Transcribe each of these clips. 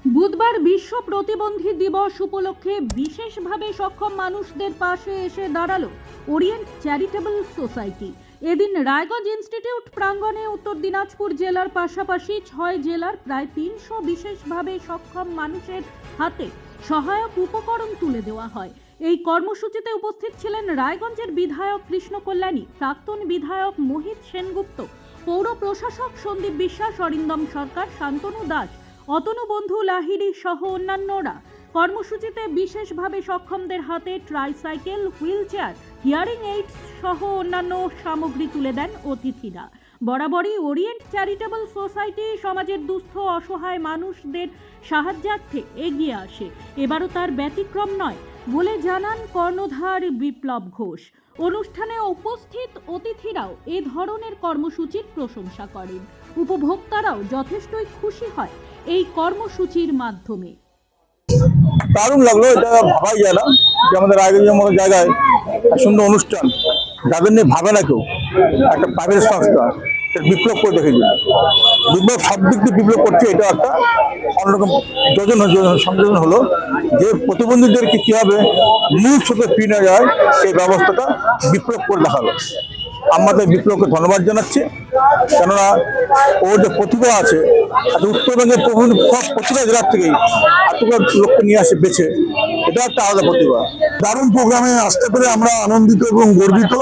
বুধবার বিশ্ব প্রতিবন্ধী দিবস উপলক্ষে বিশেষভাবে সক্ষম মানুষদের পাশে এসে দাঁড়ালো ওরিয়েন্ট চ্যারিটেবল সোসাইটি। এদিন রায়গঞ্জ ইনস্টিটিউট প্রাঙ্গণে উত্তর দিনাজপুর জেলার পাশাপাশি 6 জেলার প্রায় 300 বিশেষভাবে সক্ষম মানুষের হাতে সহায়ক উপকরণ তুলে দেওয়া হয়। এই কর্মসূচিতে উপস্থিত ছিলেন রায়গঞ্জের বিধায়ক কৃষ্ণ কল্যাণী, প্রাক্তন বিধায়ক মোহিত সেনগুপ্ত, পৌর প্রশাসক সন্দীপ বিশ্বাস, অরিন্দম সরকার, শান্তনু দাস, অতনু বন্ধু লাহিড়ী সহ অন্যান্যরা। কর্মসূচিতে বিশেষভাবে সক্ষমদের হাতে tricycle, wheel chair, hearing AIDS সহ অন্যান্য সামগ্রী তুলে দেন অতিথিরা। বরাবরই ওরিয়েন্ট চ্যারিটেবল সোসাইটি সমাজের দুস্থ অসহায় মানুষদের সাহায্যার্থে এগিয়ে আসে। এবারও তার ব্যতিক্রম নয় বলে জানান কর্ণধার বিপ্লব ঘোষ। অনুষ্ঠানে উপস্থিত অতিথিরাও এ ধরনের কর্মসূচির প্রশংসা করেন। উপভোক্তারাও যথেষ্টই খুশি হয় এই কর্মসূচির মাধ্যমে। দারুণ লাগলো, এটা ভাবাই যায় না যে আমাদের রায়গঞ্জের মতো জায়গায় সুন্দর অনুষ্ঠান, যাদের নিয়ে ভাবে না কেউ, একটা প্রাইভেট সংস্থা বিপ্লব করে দেখেছি। বিপ্লব সব দিক দিয়ে বিপ্লব করছে। এটা একটা অন্যরকম সংযোজন হলো যে প্রতিবন্ধীদেরকে কিভাবে মূল স্রোতে ফিরে নেওয়া যায় সেই ব্যবস্থাটা বিপ্লব করে দেখালো। আমাদের বিপ্লবকে ধন্যবাদ জানাচ্ছি, কেননা ওর যে প্রতিভা আছে, উত্তরবঙ্গের প্রতিটা জেলার থেকেই এতগুলো লোককে নিয়ে আসে বেছে, এটা একটা আলাদা প্রতিভা। দারুণ প্রোগ্রামে আসতে পেরে আমরা আনন্দিত এবং গর্বিত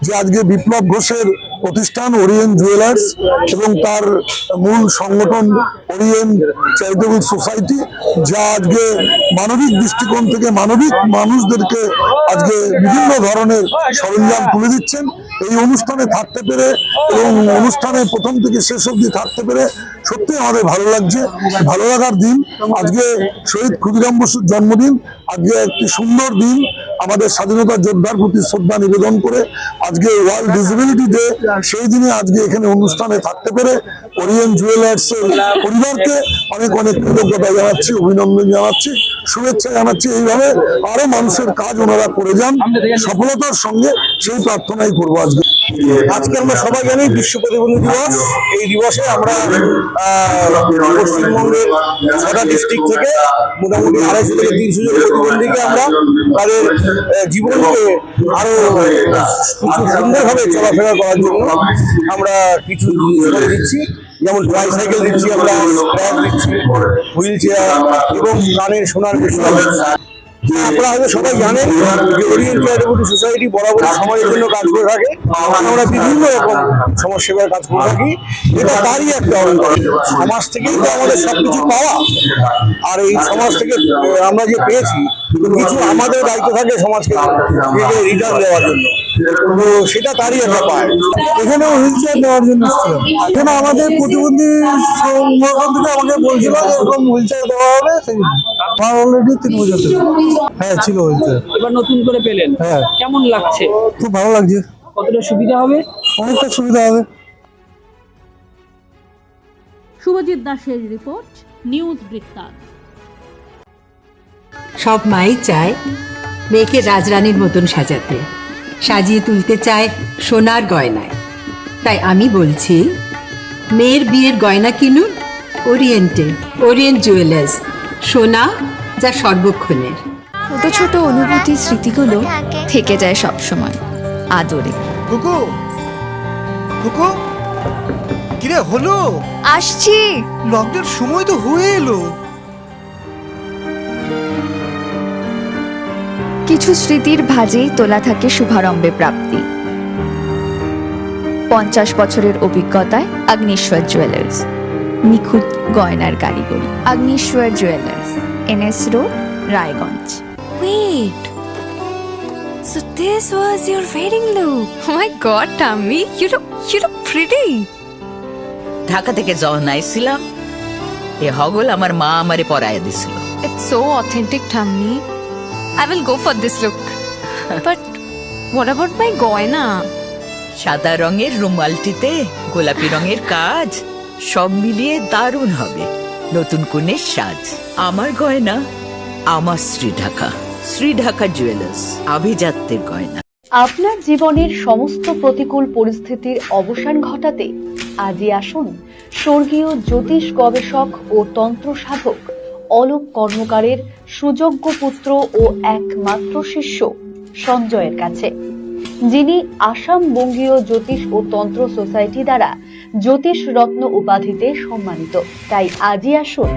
যে আজকে বিপ্লব ঘোষের প্রতিষ্ঠান ওরিয়েন্ট জুয়েলার্স এবং তার মূল সংগঠন ওরিয়েন্ট চ্যারিটেবল সোসাইটি, যা আজকে মানবিক দৃষ্টিকোণ থেকে মানবিক মানুষদেরকে আজকে বিভিন্ন ধরনের সরঞ্জাম তুলে দিচ্ছেন। এই অনুষ্ঠানে থাকতে পেরে এবং অনুষ্ঠানে প্রথম থেকে শেষ অবধি থাকতে পেরে সত্যি আমাদের ভালো লাগছে। ভালো লাগার দিন আজকে শহীদ ক্ষুদিরাম বসুর জন্মদিন, আজকে একটি সুন্দর দিন। আমাদের স্বাধীনতা যোদ্ধার প্রতি শ্রদ্ধা নিবেদন করে আজকে ওয়ার্ল্ড ডিসেবিলিটি ডে, সেই দিনে আজকে এখানে অনুষ্ঠানে থাকতে পেরে ওরিয়েন্ট জুয়েলার্স পরিবারকে অনেক অনেক কৃতজ্ঞতা জানাচ্ছি, অভিনন্দন জানাচ্ছি, শুভেচ্ছা জানাচ্ছি। এইভাবে আরো মানুষের কাজ ওনারা করে যান সফলতার সঙ্গে, সেই প্রার্থনাই করবো। আজকে আমরা সবাই জানি বিশ্ব প্রতিবন্ধী দিবস। এই দিবসে আমরা পশ্চিমবঙ্গের 6টা ডিস্ট্রিক্ট থেকে মোটামুটি 250 থেকে 300 জন প্রতিবন্ধীকে আমরা তাদের জীবনকে আরো সুন্দরভাবে চলাফেরা করার জন্য আমরা কিছু দিচ্ছি, যেমন ট্রাইসাইকেল দিচ্ছি, আমরা ট্র্যাক দিচ্ছি, হুইল চেয়ার এবং কানের শোনার বিষয়। আপনারা হয়তো সবাই জানেন যে ওরিয়েন্ট চ্যারিটেবল সোসাইটি বরাবর সমাজের জন্য কাজ করে থাকে। আমরা বিভিন্ন রকম সমাজসেবার কাজ করে থাকি। এটা তারই একটা অঙ্গ। সমাজ থেকেই তো আমাদের সবকিছু পাওয়া, আর এই সমাজ থেকে আমরা যে পেয়েছি কিছু আমাদের দায়িত্ব থাকে সমাজকে রিটার্ন দেওয়ার জন্য, তো সেটা তারই একটা পায়। এখানে হুইল চেয়ার দেওয়ার জন্য এখানে আমাদের প্রতিবন্ধী সংগঠন থেকে আমাকে বলছিল যে এরকম হুইল চেয়ার দেওয়া হবে। আমার অলরেডি 3 বছর হ্যাঁ ছিল হুইল চেয়ার, এবার নতুন করে পেলেন। হ্যাঁ, কেমন লাগছে? খুব ভালো লাগছে। কতটা সুবিধা হবে? অনেকটা সুবিধা হবে। শুভজিৎ দাসের রিপোর্ট, নিউজ বৃত্তান্ত। সব মাই চায় মেয়েকে রাজরানীর মতন সাজাতে, সাজিয়ে তুলতে চায় সোনার গয়নায়। তাই আমি বলছি, মেয়ের বিয়ের গয়না কিনুন ওরিয়েন্টে, ওরিয়েন্ট জুয়েলার্স, সোনা যা সর্বক্ষণের। ছোট ছোট অনুভূতি, স্মৃতিগুলো থেকে যায় সব সময় আদরে। কুকু কুকু, কিরে হলো? আসছি। লকডাউন সময় তো হয়ে এলো। কিছু স্মৃতির ভাজেই তোলা থাকে শুভারম্ভে প্রাপ্তি। 50 বছরের অভিজ্ঞতায় অগ্নিশ্বর জুয়েলার্স, নিখুঁত গয়নার কারিগরি। Agnishwar jewellers, NS road, Raiganj. Wait, so this was your wedding look? Oh my god, Tammy, you look pretty. Dhaka থেকে যখন আইছিলাম, এ হগল আমার মা আমারে পরায় দিছিল। It's so authentic, Tammy. I will go for this look. But what about my goina? সাদা রঙের রুমালটিতে গোলাপি রঙের কাজ, সব মিলিয়ে দারুণ হবে নতুন কনের সাজ। আমার গয়না আমার শ্রীঢাকা জুয়েলার্স, আভিজাত্যের গয়না। আপনার জীবনের সমস্ত প্রতিকূল পরিস্থিতির অবসান ঘটাতে আজই আসুন স্বর্গীয় জ্যোতিষ গবেষক ও তন্ত্র সাধক অলোক কর্মকারের সুযোগ্য পুত্র ও একমাত্র শিষ্য সঞ্জয়ের কাছে, যিনি আসাম বঙ্গীয় জ্যোতিষ ও তন্ত্র সোসাইটি দ্বারা জ্যোতিষ রত্ন উপাধিতে সম্মানিত। তাই আজই আসুন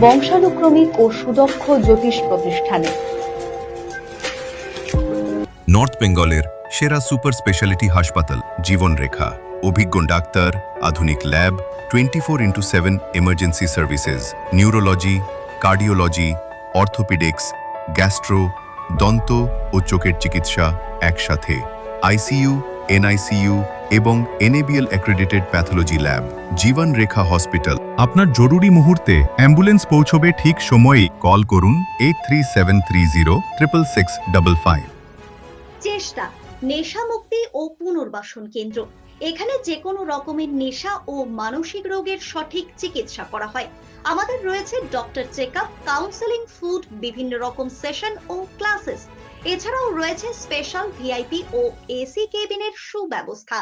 বংশানুক্রমিক ও সুদক্ষ জ্যোতিষ প্রতিষ্ঠানে। নর্থ বেঙ্গলের সেরা সুপার স্পেশালিটি হাসপাতাল জীবন রেখা, অভিজ্ঞ ডাক্তার, আধুনিক lab, 24/7 emergency services, neurology, cardiology, orthopaedics, gastro, দন্ত ও চোখের চিকিৎসা একসাথে, আইসিইউ, এনআইসিইউ এবং এনএবিএল অ্যাক্রেডিটেড প্যাথোলজি ল্যাব। জীবন রেখা হসপিটাল। আপনার জরুরি মুহূর্তে অ্যাম্বুলেন্স পৌঁছবে ঠিক সময়েই। কল করুন 8373066655। চেষ্টা নেশা মুক্তি ও পুনর্বাসন কেন্দ্র। এখানে যে কোনো রকমের নেশা ও মানসিক রোগের সঠিক চিকিৎসা করা হয়। আমাদের রয়েছে ডক্টর চেকআপ, কাউন্সেলিং, ফুড, বিভিন্ন রকম সেশন ও ক্লাসেস। এছাড়াও রয়েছে স্পেশাল ভিআইপি ও এসি কেবিনের সুব্যবস্থা।